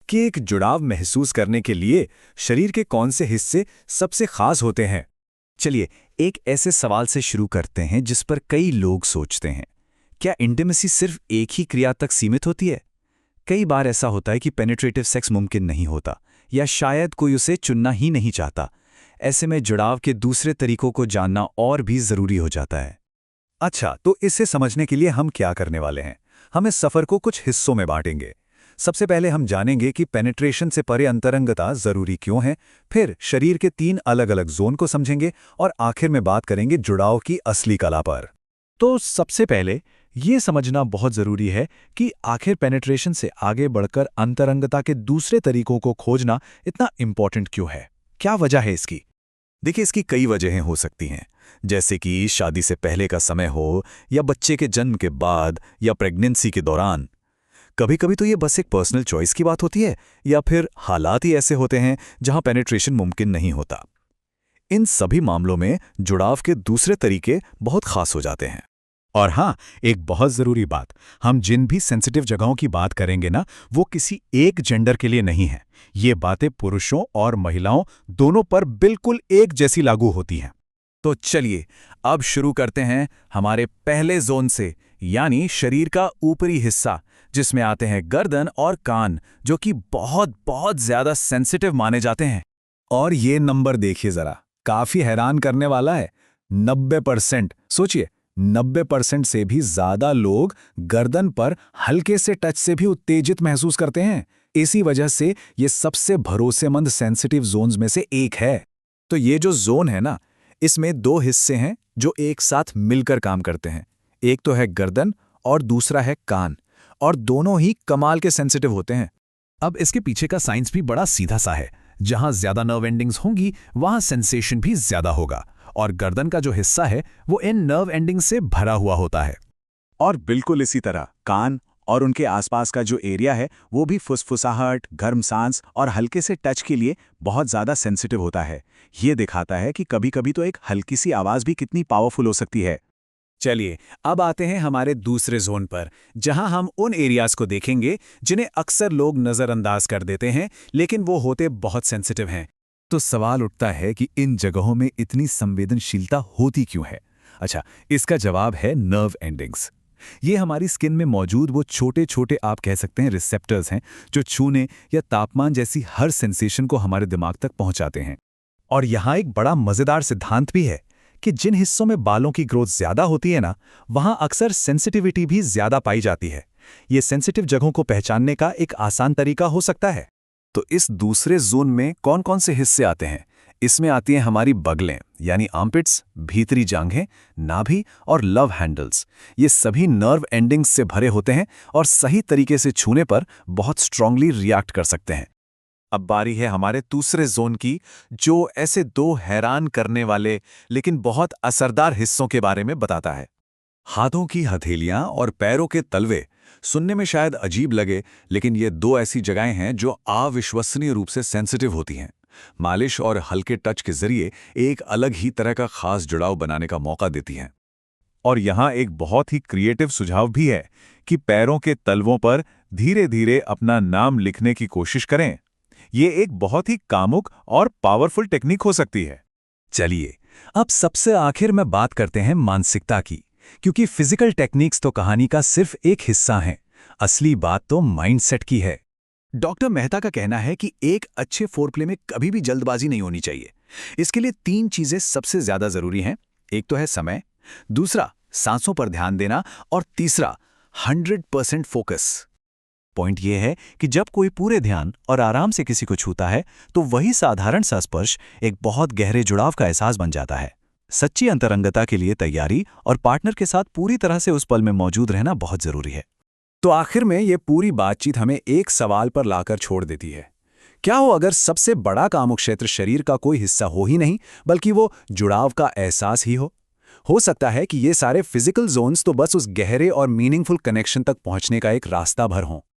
कि एक जुड़ाव महसूस करने के लिए शरीर के कौन से हिस्से सबसे खास होते हैं। चलिए एक ऐसे सवाल से शुरू करते हैं जिस पर कई लोग सोचते हैं। क्या इंटीमेसी सिर्फ एक ही क्रिया तक सीमित होती है? कई बार ऐसा होता है कि पेनिट्रेटिव सेक्स मुमकिन नहीं होता, या शायद कोई उसे चुनना ही नहीं चाहता। ऐसे में जुड़ाव के दूसरे तरीकों को जानना और भी जरूरी हो जाता है। अच्छा, तो इसे समझने के लिए हम क्या करने वाले हैं? हम इस सफर को कुछ हिस्सों में बांटेंगे। सबसे पहले हम जानेंगे कि पेनिट्रेशन से परे अंतरंगता जरूरी क्यों है, फिर शरीर के 3 अलग-अलग जोन को समझेंगे और आखिर में बात करेंगे जुड़ाव की असली कला पर। तो सबसे पहले ये समझना बहुत जरूरी है कि आखिर पेनिट्रेशन से आगे बढ़कर अंतरंगता के दूसरे तरीकों को खोजना इतना इम्पोर्टेंट क्यों है? क्या वजह है इसकी? देखिए, इसकी कई वजहें हो सकती हैं, जैसे कि शादी से पहले का समय हो, या बच्चे के जन्म के बाद, या प्रेगनेंसी के दौरान। कभी-कभी तो ये बस एक पर्सनल चॉइस की बात होती है, या फिर हालात ही ऐसे होते हैं जहां पेनिट्रेशन मुमकिन नहीं होता। इन सभी मामलों में जुड़ाव के दूसरे तरीके बहुत खास हो जाते हैं। और हाँ, एक बहुत जरूरी बात, हम जिन भी सेंसिटिव जगहों की बात करेंगे ना, वो किसी एक जेंडर के लिए नहीं है। ये बातें पुरुषों और महिलाओं दोनों पर बिल्कुल एक जैसी लागू होती हैं। तो चलिए अब शुरू करते हैं हमारे पहले जोन से, यानी शरीर का ऊपरी हिस्सा, जिसमें आते हैं गर्दन और कान, जो कि बहुत बहुत ज्यादा सेंसिटिव माने जाते हैं। और ये नंबर देखिए जरा, काफी हैरान करने वाला है। 90%। सोचिए, 90% से भी ज्यादा लोग गर्दन पर हल्के से टच से भी उत्तेजित महसूस करते हैं। इसी वजह से ये सबसे भरोसेमंद सेंसिटिव जोन्स में से एक है। तो ये जो जोन है ना, इसमें 2 हिस्से हैं जो एक साथ मिलकर काम करते हैं। एक तो है गर्दन और दूसरा है कान, और दोनों ही कमाल के सेंसिटिव होते हैं। अब इसके पीछे का साइंस भी बड़ा सीधा सा है। जहां ज्यादा नर्व एंडिंग्स होंगी, वहां सेंसेशन भी ज्यादा होगा, और गर्दन का जो हिस्सा है वो इन नर्व एंडिंग से भरा हुआ होता है। और बिल्कुल इसी तरह कान और उनके आसपास का जो एरिया है वो भी फुसफुसाहट, गर्म सांस और हल्के से टच के लिए बहुत ज़्यादा सेंसिटिव होता है। ये दिखाता है कि कभी-कभी तो एक हल्की सी आवाज़ भी कितनी पावरफुल हो सकती है। चलिए अब आते हैं हमारे दूसरे जोन पर, जहां हम उन एरियाज को देखेंगे जिन्हें अक्सर लोग नज़रअंदाज कर देते हैं, लेकिन वो होते बहुत सेंसिटिव हैं। तो सवाल उठता है कि इन जगहों में इतनी संवेदनशीलता होती क्यों है? अच्छा, इसका जवाब है नर्व एंडिंग्स। ये हमारी स्किन में मौजूद वो छोटे छोटे, आप कह सकते हैं, रिसेप्टर्स हैं जो छूने या तापमान जैसी हर सेंसेशन को हमारे दिमाग तक पहुंचाते हैं। और यहाँ एक बड़ा मजेदार सिद्धांत भी है कि जिन हिस्सों में बालों की ग्रोथ ज्यादा होती है ना, वहां अक्सर सेंसिटिविटी भी ज्यादा पाई जाती है। ये सेंसिटिव जगहों को पहचानने का एक आसान तरीका हो सकता है। तो इस दूसरे जोन में कौन कौन से हिस्से आते हैं? इसमें आती हैं हमारी बगलें, यानी आर्मपिट्स, भीतरी जांघें, नाभि और लव हैंडल्स। ये सभी नर्व एंडिंग्स से भरे होते हैं और सही तरीके से छूने पर बहुत स्ट्रांगली रिएक्ट कर सकते हैं। अब बारी है हमारे दूसरे जोन की, जो ऐसे 2 हैरान करने वाले लेकिन बहुत असरदार हिस्सों के बारे में बताता है। हाथों की हथेलियां और पैरों के तलवे। सुनने में शायद अजीब लगे, लेकिन ये 2 ऐसी जगहें हैं जो अविश्वसनीय रूप से सेंसिटिव होती हैं। मालिश और हल्के टच के जरिए एक अलग ही तरह का खास जुड़ाव बनाने का मौका देती हैं। और यहाँ एक बहुत ही क्रिएटिव सुझाव भी है कि पैरों के तलवों पर धीरे धीरे अपना नाम लिखने की कोशिश करें। ये एक बहुत ही कामुक और पावरफुल टेक्निक हो सकती है। चलिए अब सबसे आखिर में बात करते हैं मानसिकता की, क्योंकि फिजिकल टेक्निक्स तो कहानी का सिर्फ एक हिस्सा हैं। असली बात तो माइंडसेट की है। डॉक्टर मेहता का कहना है कि एक अच्छे फोरप्ले में कभी भी जल्दबाजी नहीं होनी चाहिए। इसके लिए 3 चीजें सबसे ज्यादा जरूरी हैं। एक तो है समय, दूसरा सांसों पर ध्यान देना, और तीसरा 100% फोकस। पॉइंट यह है कि जब कोई पूरे ध्यान और आराम से किसी को छूता है, तो वही साधारण सा स्पर्श एक बहुत गहरे जुड़ाव का एहसास बन जाता है। सच्ची अंतरंगता के लिए तैयारी और पार्टनर के साथ पूरी तरह से उस पल में मौजूद रहना बहुत जरूरी है। तो आखिर में ये पूरी बातचीत हमें एक सवाल पर लाकर छोड़ देती है। क्या हो अगर सबसे बड़ा कामुक क्षेत्र शरीर का कोई हिस्सा हो ही नहीं, बल्कि वो जुड़ाव का एहसास ही हो? हो सकता है कि ये सारे फिजिकल जोन्स तो बस उस गहरे और मीनिंगफुल कनेक्शन तक पहुंचने का एक रास्ता भर हों।